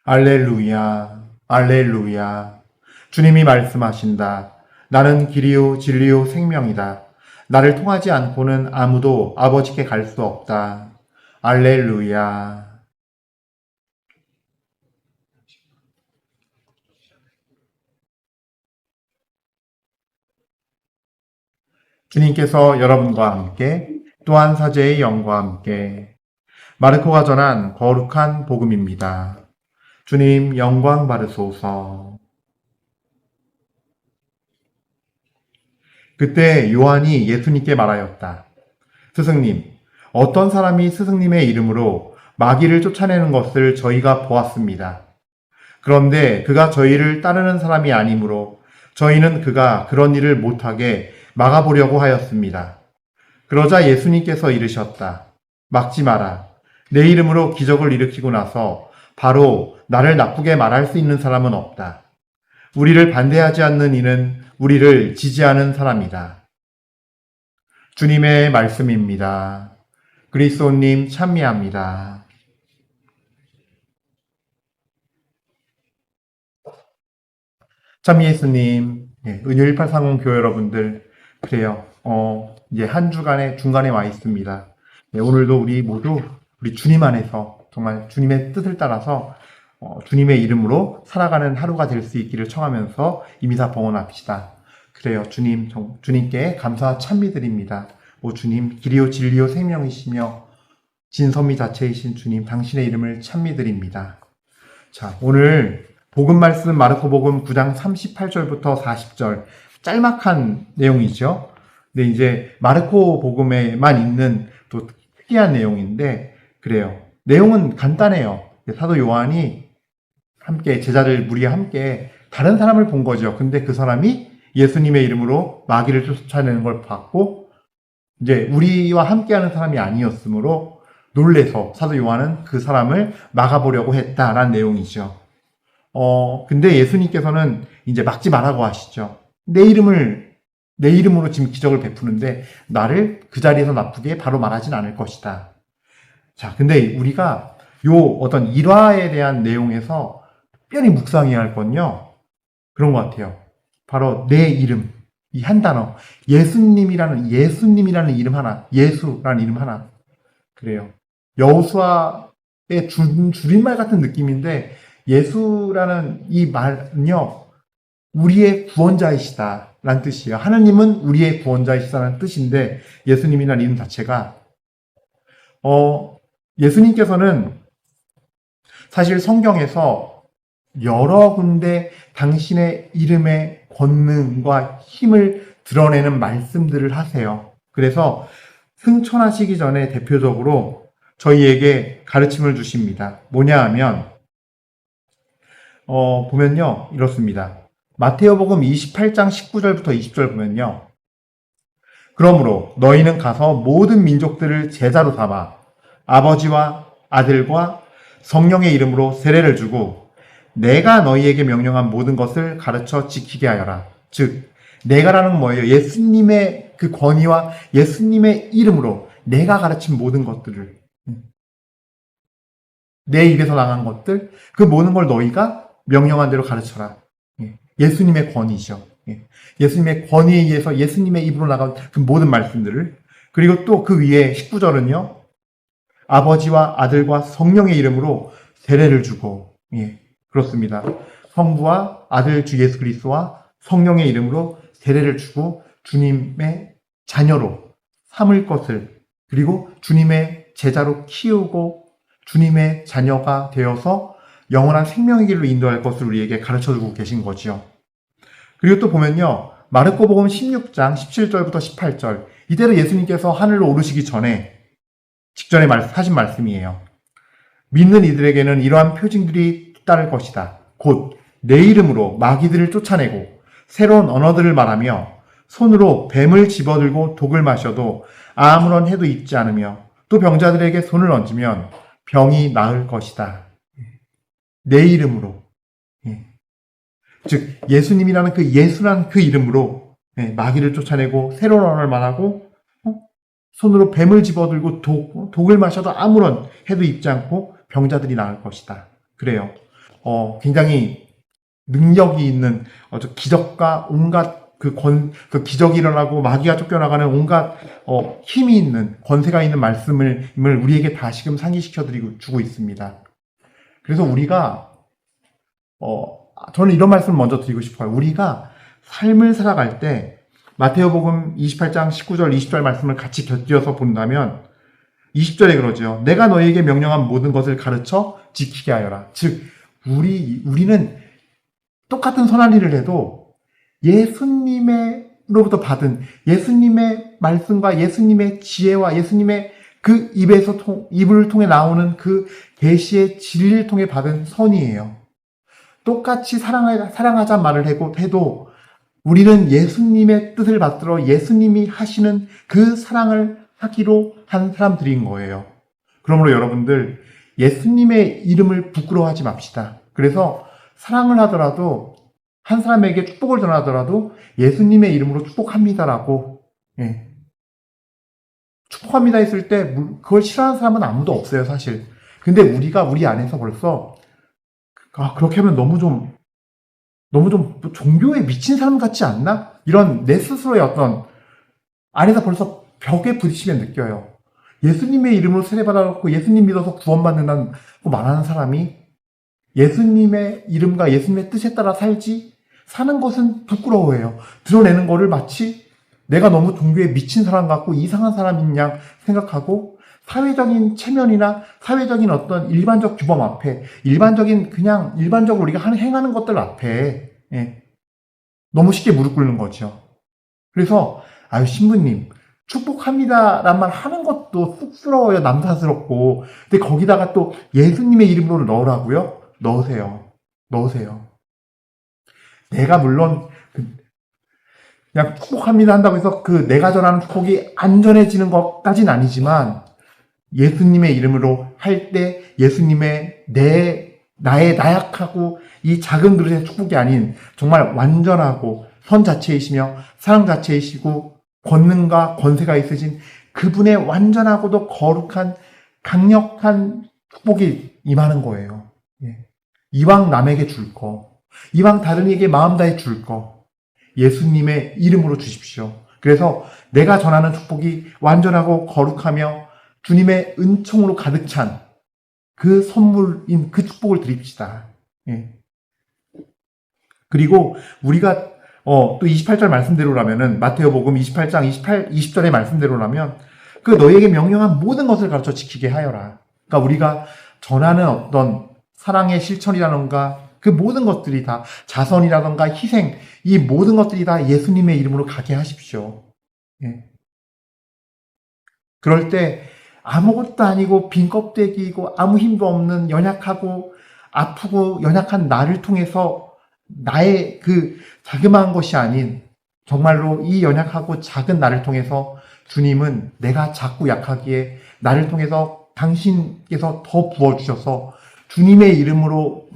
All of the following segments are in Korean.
알렐루야, 알렐루야. 주님이 말씀하신다. 나는 길이요, 진리요, 생명이다. 나를 통하지 않고는 아무도 아버지께 갈 수 없다. 알렐루야. 주님께서 여러분과 함께 또한 사제의 영과 함께 마르코가 전한 거룩한 복음입니다. 주님 영광 받으소서. 그때 요한이 예수님께 말하였다. 스승님, 어떤 사람이 스승님의 이름으로 마귀를 쫓아내는 것을 저희가 보았습니다. 그런데 그가 저희를 따르는 사람이 아니므로 저희는 그가 그런 일을 못하게 막아보려고 하였습니다. 그러자 예수님께서 이르셨다. 막지 마라. 내 이름으로 기적을 일으키고 나서 바로 나를 나쁘게 말할 수 있는 사람은 없다. 우리를 반대하지 않는 이는 우리를 지지하는 사람이다. 주님의 말씀입니다. 그리스도님 찬미합니다. 참 예수님, 은유 1830 교회 여러분들, 그래요. 이제 한 주간의 중간에 와 있습니다. 오늘도 우리 모두 우리 주님 안에서 정말 주님의 뜻을 따라서 주님의 이름으로 살아가는 하루가 될 수 있기를 청하면서 이미사 봉헌합시다. 그래요. 주님께 감사와 찬미드립니다. 오 주님, 길이요 진리요 생명이시며 진선미 자체이신 주님, 당신의 이름을 찬미드립니다. 자, 오늘 복음 말씀 마르코복음 9장 38절부터 40절 짤막한 내용이죠. 근데 이제 마르코 복음에만 있는 또 특이한 내용인데 그래요. 내용은 간단해요. 사도 요한이 함께 제자들 무리와 함께 다른 사람을 본 거죠. 근데 그 사람이 예수님의 이름으로 마귀를 쫓아내는 걸 봤고 이제 우리와 함께하는 사람이 아니었으므로 놀래서 사도 요한은 그 사람을 막아보려고 했다라는 내용이죠. 근데 예수님께서는 이제 막지 말라고 하시죠. 내 이름으로 지금 기적을 베푸는데 나를 그 자리에서 나쁘게 바로 말하진 않을 것이다. 자, 근데 우리가 요 어떤 일화에 대한 내용에서 특별히 묵상해야 할 건요. 그런 것 같아요. 바로 내 이름, 이 한 단어, 예수님이라는 이름 하나, 예수라는 이름 하나. 그래요. 여호수아의 줄임말 같은 느낌인데 예수라는 이 말은요. 우리의 구원자이시다 라는 뜻이에요. 하나님은 우리의 구원자이시다는 뜻인데 예수님이라는 이름 자체가 예수님께서는 사실 성경에서 여러 군데 당신의 이름의 권능과 힘을 드러내는 말씀들을 하세요. 그래서 승천하시기 전에 대표적으로 저희에게 가르침을 주십니다. 뭐냐 하면 보면요 이렇습니다. 마테오복음 28장 19절부터 20절 보면요. 그러므로 너희는 가서 모든 민족들을 제자로 삼아 아버지와 아들과 성령의 이름으로 세례를 주고 내가 너희에게 명령한 모든 것을 가르쳐 지키게 하여라. 즉 내가라는 건 뭐예요? 예수님의 그 권위와 예수님의 이름으로 내가 가르친 모든 것들을 내 입에서 나간 것들 그 모든 걸 너희가 명령한 대로 가르쳐라. 예수님의 권위죠. 예수님의 권위에 의해서 예수님의 입으로 나간 그 모든 말씀들을 그리고 또 그 위에 19절은요. 아버지와 아들과 성령의 이름으로 세례를 주고 그렇습니다. 성부와 아들 주 예수 그리스도와 성령의 이름으로 세례를 주고 주님의 자녀로 삼을 것을 그리고 주님의 제자로 키우고 주님의 자녀가 되어서 영원한 생명의 길로 인도할 것을 우리에게 가르쳐주고 계신 거지요. 그리고 또 보면요. 마르코복음 16장 17절부터 18절 이대로 예수님께서 하늘로 오르시기 전에 직전에 하신 말씀이에요. 믿는 이들에게는 이러한 표징들이 따를 것이다. 곧 내 이름으로 마귀들을 쫓아내고 새로운 언어들을 말하며 손으로 뱀을 집어들고 독을 마셔도 아무런 해도 있지 않으며 또 병자들에게 손을 얹으면 병이 나을 것이다. 내 이름으로 즉 예수님이라는 예수라는 그 이름으로 마귀를 쫓아내고 새로운 언어를 말하고 손으로 뱀을 집어들고 독을 마셔도 아무런 해도 입지 않고 병자들이 나을 것이다. 그래요. 굉장히 능력이 있는 기적과 온갖 그 기적이 일어나고 마귀가 쫓겨나가는 온갖 힘이 있는 권세가 있는 말씀을 우리에게 다시금 상기시켜 주고 있습니다. 그래서 우리가 저는 이런 말씀을 먼저 드리고 싶어요. 우리가 삶을 살아갈 때 마테오복음 28장 19절 20절 말씀을 같이 곁들여서 본다면 20절에 그러죠. 내가 너희에게 명령한 모든 것을 가르쳐 지키게 하여라. 즉 우리는 똑같은 선한 일을 해도 예수님으로부터 받은 예수님의 말씀과 예수님의 지혜와 예수님의 그 입을 통해 나오는 그 계시의 진리를 통해 받은 선이에요. 똑같이 사랑하자 말을 해도 우리는 예수님의 뜻을 받들어 예수님이 하시는 그 사랑을 하기로 한 사람들인 거예요. 그러므로 여러분들 예수님의 이름을 부끄러워하지 맙시다. 그래서 사랑을 하더라도 한 사람에게 축복을 전하더라도 예수님의 이름으로 축복합니다라고 축복합니다 했을 때 그걸 싫어하는 사람은 아무도 없어요, 사실. 근데 우리가 우리 안에서 벌써 그렇게 하면 너무 좀 종교에 미친 사람 같지 않나? 이런 내 스스로의 어떤 안에서 벌써 벽에 부딪히면 느껴요. 예수님의 이름으로 세례받아놓고 예수님 믿어서 구원받는다고 말하는 사람이 예수님의 이름과 예수님의 뜻에 따라 사는 것은 부끄러워해요. 드러내는 거를 마치 내가 너무 종교에 미친 사람 같고 이상한 사람인 양 생각하고 사회적인 체면이나 사회적인 어떤 일반적 규범 앞에 일반적으로 우리가 행하는 것들 앞에 너무 쉽게 무릎 꿇는 거죠. 그래서 신부님 축복합니다란 말 하는 것도 쑥스러워요. 남사스럽고. 근데 거기다가 또 예수님의 이름으로 넣으라고요? 넣으세요. 내가 물론 그냥 축복합니다 한다고 해서 내가 전하는 축복이 안전해지는 것까지는 아니지만 예수님의 이름으로 할 때 예수님의 나의 나약하고 이 작은 그릇의 축복이 아닌 정말 완전하고 선 자체이시며 사랑 자체이시고 권능과 권세가 있으신 그분의 완전하고도 거룩한 강력한 축복이 임하는 거예요. 이왕 남에게 줄 거, 이왕 다른 이에게 마음 다해 줄 거, 예수님의 이름으로 주십시오. 그래서 내가 전하는 축복이 완전하고 거룩하며 주님의 은총으로 가득 찬 그 선물인 그 축복을 드립시다. 그리고 우리가 또 28절 말씀대로라면은 마테오복음 28장 20절의 말씀대로라면 너희에게 명령한 모든 것을 가르쳐 지키게 하여라. 그러니까 우리가 전하는 어떤 사랑의 실천이라던가 그 모든 것들이 다 자선이라던가 희생 이 모든 것들이 다 예수님의 이름으로 가게 하십시오. 그럴 때 아무것도 아니고 빈 껍데기이고 아무 힘도 없는 연약하고 아프고 연약한 나를 통해서 나의 그 자그마한 것이 아닌 정말로 이 연약하고 작은 나를 통해서 주님은 내가 작고 약하기에 나를 통해서 당신께서 더 부어주셔서 주님의 이름으로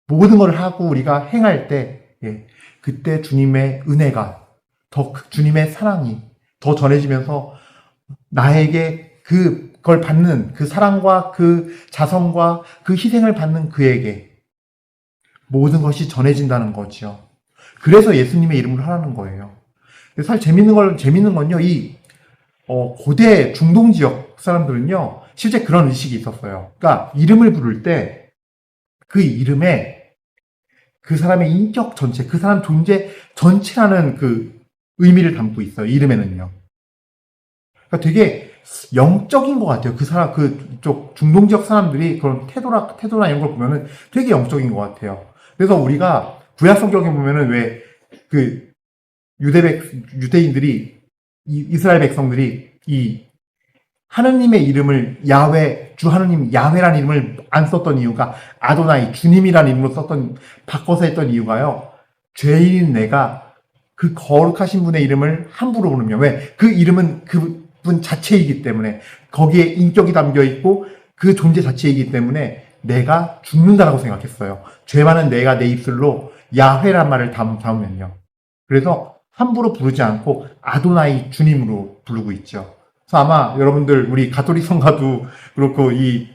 모든 걸 하고 우리가 행할 때 그때 주님의 은혜가 주님의 사랑이 더 전해지면서 나에게 그걸 받는 그 사랑과 그 자성과 그 희생을 받는 그에게 모든 것이 전해진다는 거죠. 그래서 예수님의 이름으로 하라는 거예요. 사실 재밌는 건요, 고대 중동 지역 사람들은요, 실제 그런 의식이 있었어요. 그러니까 이름을 부를 때 그 이름에 그 사람의 인격 전체, 그 사람 존재 전체라는 그 의미를 담고 있어요. 이름에는요. 그러니까 되게 영적인 것 같아요. 그쪽 중동 지역 사람들이 그런 태도나 이런 걸 보면은 되게 영적인 것 같아요. 그래서 우리가 구약 성경에 보면은 왜 유대인들이 이스라엘 백성들이 이 하느님의 이름을 주 하느님 야훼라는 이름을 안 썼던 이유가 아도나이 주님이라는 이름으로 바꿔서 했던 이유가요. 죄인인 내가 그 거룩하신 분의 이름을 함부로 부르며 왜? 그 이름은 그분 자체이기 때문에 거기에 인격이 담겨 있고 그 존재 자체이기 때문에 내가 죽는다라고 생각했어요. 죄 많은 내가 내 입술로 야훼란 말을 담으면요. 그래서 함부로 부르지 않고 아도나이 주님으로 부르고 있죠. 그래서 아마 여러분들 우리 가톨릭 성가도 그렇고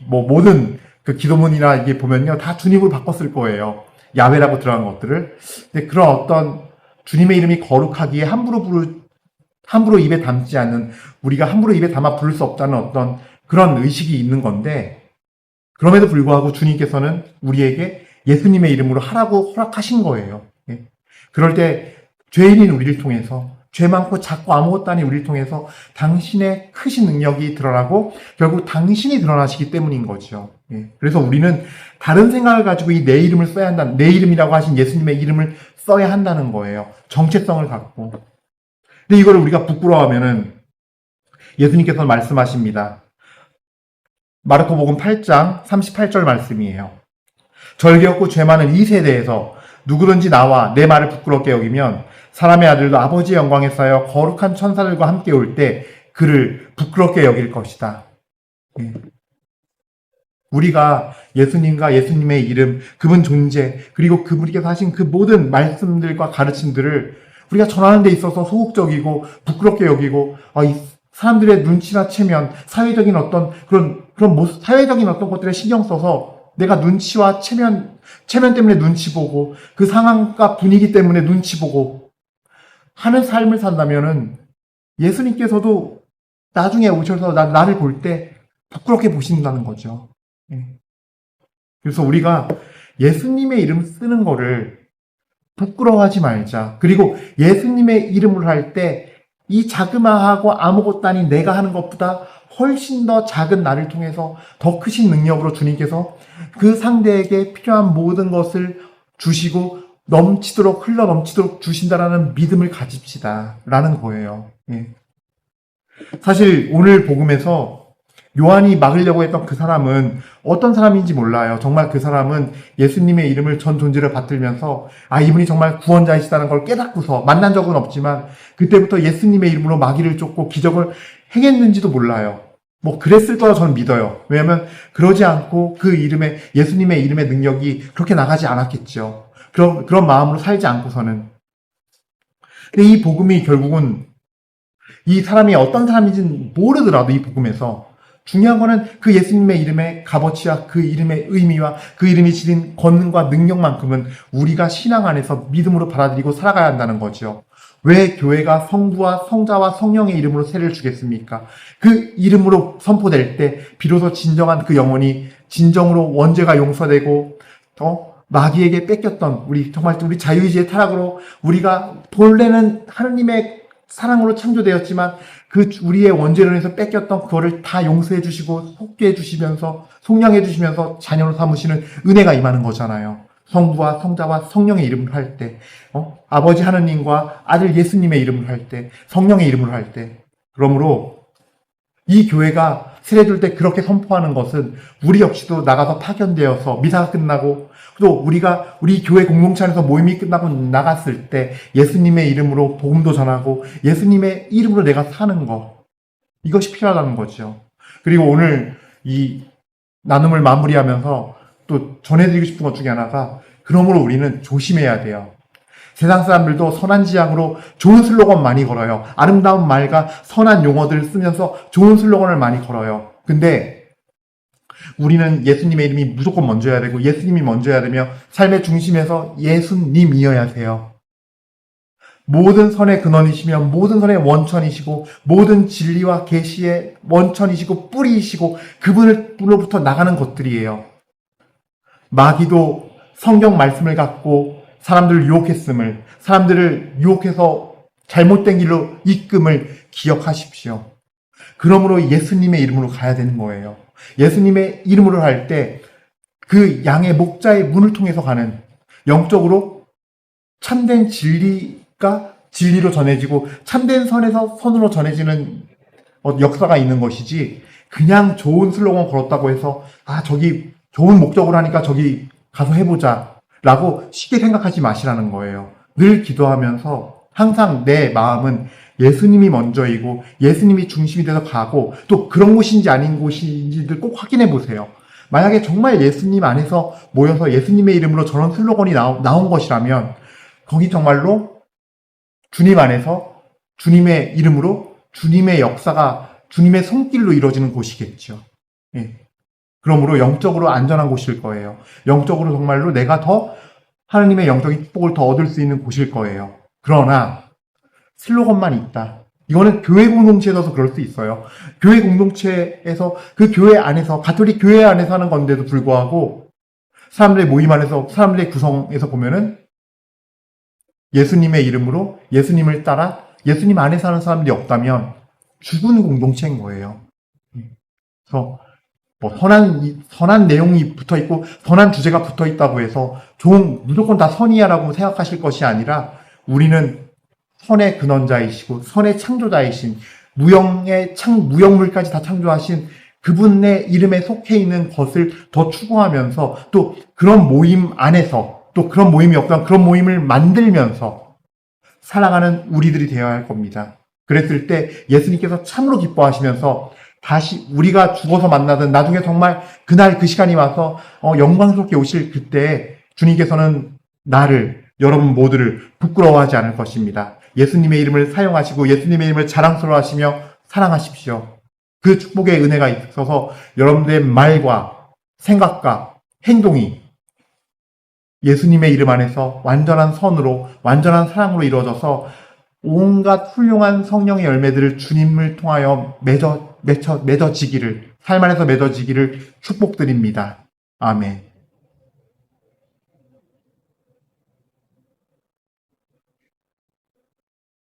모든 그 기도문이나 이게 보면요, 다 주님으로 바꿨을 거예요. 야훼라고 들어간 것들을. 근데 그런 어떤 주님의 이름이 거룩하기에 함부로 입에 담지 않는, 우리가 함부로 입에 담아 부를 수 없다는 어떤 그런 의식이 있는 건데, 그럼에도 불구하고 주님께서는 우리에게 예수님의 이름으로 하라고 허락하신 거예요. 예. 그럴 때 죄인인 우리를 통해서, 죄 많고 작고 아무것도 아닌 우리를 통해서 당신의 크신 능력이 드러나고 결국 당신이 드러나시기 때문인 거죠. 예. 그래서 우리는 다른 생각을 가지고 이 내 이름을 써야 한다는, 내 이름이라고 하신 예수님의 이름을 써야 한다는 거예요. 정체성을 갖고. 근데 이거를 우리가 부끄러워하면은 예수님께서 말씀하십니다. 마르코복음 8장 38절 말씀이에요. 절개 없고 죄 많은 이 세대에서 누구든지 나와 내 말을 부끄럽게 여기면 사람의 아들도 아버지의 영광에 쌓여 거룩한 천사들과 함께 올 때 그를 부끄럽게 여길 것이다. 우리가 예수님과 예수님의 이름, 그분 존재, 그리고 그분께서 하신 그 모든 말씀들과 가르침들을 우리가 전하는 데 있어서 소극적이고 부끄럽게 여기고, 이 사람들의 눈치나 체면, 사회적인 어떤 그런 모습, 사회적인 어떤 것들에 신경 써서 내가 눈치와 체면 때문에 눈치 보고, 그 상황과 분위기 때문에 눈치 보고 하는 삶을 산다면은 예수님께서도 나중에 오셔서 나를 볼 때 부끄럽게 보신다는 거죠. 그래서 우리가 예수님의 이름 쓰는 거를 부끄러워하지 말자. 그리고 예수님의 이름을 할 때 이 자그마하고 아무것도 아닌 내가 하는 것보다 훨씬 더 작은 나를 통해서 더 크신 능력으로 주님께서 그 상대에게 필요한 모든 것을 주시고 흘러 넘치도록 주신다라는 믿음을 가집시다. 라는 거예요. 사실 오늘 복음에서 요한이 막으려고 했던 그 사람은 어떤 사람인지 몰라요. 정말 그 사람은 예수님의 이름을 전 존재를 받들면서 이분이 정말 구원자이시다는 걸 깨닫고서, 만난 적은 없지만 그때부터 예수님의 이름으로 마귀를 쫓고 기적을 행했는지도 몰라요. 그랬을 거라 저는 믿어요. 왜냐하면 그러지 않고 예수님의 이름의 능력이 그렇게 나가지 않았겠죠. 그런 마음으로 살지 않고서는. 근데 이 복음이 결국은 이 사람이 어떤 사람인지는 모르더라도 이 복음에서 중요한 거는 그 예수님의 이름의 값어치와 그 이름의 의미와 그 이름이 지닌 권능과 능력만큼은 우리가 신앙 안에서 믿음으로 받아들이고 살아가야 한다는 거죠. 왜 교회가 성부와 성자와 성령의 이름으로 세례를 주겠습니까? 그 이름으로 선포될 때 비로소 진정한 그 영혼이 진정으로 원죄가 용서되고 마귀에게 뺏겼던 우리 자유의지의 타락으로 우리가 본래는 하느님의 사랑으로 창조되었지만 그 우리의 원죄로 인해서 뺏겼던 그거를 다 용서해 주시고 속죄해 주시면서 속량해 주시면서 자녀로 삼으시는 은혜가 임하는 거잖아요. 성부와 성자와 성령의 이름을 할 때, 아버지 하느님과 아들 예수님의 이름을 할 때, 성령의 이름을 할 때. 그러므로 이 교회가 세례 줄 때 그렇게 선포하는 것은 우리 역시도 나가서 파견되어서 미사가 끝나고 또 우리 교회 공동체 안에서 모임이 끝나고 나갔을 때 예수님의 이름으로 복음도 전하고 예수님의 이름으로 내가 사는 것, 이것이 필요하다는 거죠. 그리고 오늘 이 나눔을 마무리하면서 또 전해드리고 싶은 것 중에 하나가, 그러므로 우리는 조심해야 돼요. 세상 사람들도 선한 지향으로 좋은 슬로건 많이 걸어요. 아름다운 말과 선한 용어들을 쓰면서 좋은 슬로건을 많이 걸어요. 근데 우리는 예수님의 이름이 무조건 먼저여야 되고 예수님이 먼저여야 되며 삶의 중심에서 예수님이어야 돼요. 모든 선의 근원이시며 모든 선의 원천이시고 모든 진리와 계시의 원천이시고 뿌리이시고 그분으로부터 나가는 것들이에요. 마귀도 성경 말씀을 갖고 사람들을 유혹해서 잘못된 길로 이끔을 기억하십시오. 그러므로 예수님의 이름으로 가야 되는 거예요. 예수님의 이름으로 할 때 그 양의 목자의 문을 통해서 가는, 영적으로 참된 진리가 진리로 전해지고 참된 선에서 선으로 전해지는 역사가 있는 것이지, 그냥 좋은 슬로건 걸었다고 해서 저기 좋은 목적으로 하니까 저기 가서 해보자 라고 쉽게 생각하지 마시라는 거예요. 늘 기도하면서 항상 내 마음은 예수님이 먼저이고 예수님이 중심이 돼서 가고, 또 그런 곳인지 아닌 곳인지를 꼭 확인해 보세요. 만약에 정말 예수님 안에서 모여서 예수님의 이름으로 저런 슬로건이 나온 것이라면 거기 정말로 주님 안에서 주님의 이름으로 주님의 역사가 주님의 손길로 이루어지는 곳이겠죠. 그러므로 영적으로 안전한 곳일 거예요. 영적으로 정말로 내가 더 하나님의 영적인 축복을 더 얻을 수 있는 곳일 거예요. 그러나 슬로건만 있다. 이거는 교회 공동체에서도 그럴 수 있어요. 교회 공동체에서 그 교회 안에서 가톨릭 교회 안에서 하는 건데도 불구하고 사람들의 모임 안에서 사람들의 구성에서 보면은 예수님의 이름으로 예수님을 따라 예수님 안에 사는 사람들이 없다면 죽은 공동체인 거예요. 그래서 뭐 선한 내용이 붙어 있고 선한 주제가 붙어 있다고 해서 무조건 다 선이야라고 생각하실 것이 아니라 우리는 선의 근원자이시고 선의 창조자이신 무형물까지 다 창조하신 그분의 이름에 속해 있는 것을 더 추구하면서 또 그런 모임 안에서 또 그런 모임이 없다면 그런 모임을 만들면서 살아가는 우리들이 되어야 할 겁니다. 그랬을 때 예수님께서 참으로 기뻐하시면서 다시 우리가 죽어서 만나든 나중에 정말 그날 그 시간이 와서 영광스럽게 오실 그때 주님께서는 여러분 모두를 부끄러워하지 않을 것입니다. 예수님의 이름을 사용하시고 예수님의 이름을 자랑스러워하시며 사랑하십시오. 그 축복의 은혜가 있어서 여러분들의 말과 생각과 행동이 예수님의 이름 안에서 완전한 선으로 완전한 사랑으로 이루어져서 온갖 훌륭한 성령의 열매들을 주님을 통하여 맺어지기를 삶 안에서 맺어지기를 축복드립니다. 아멘.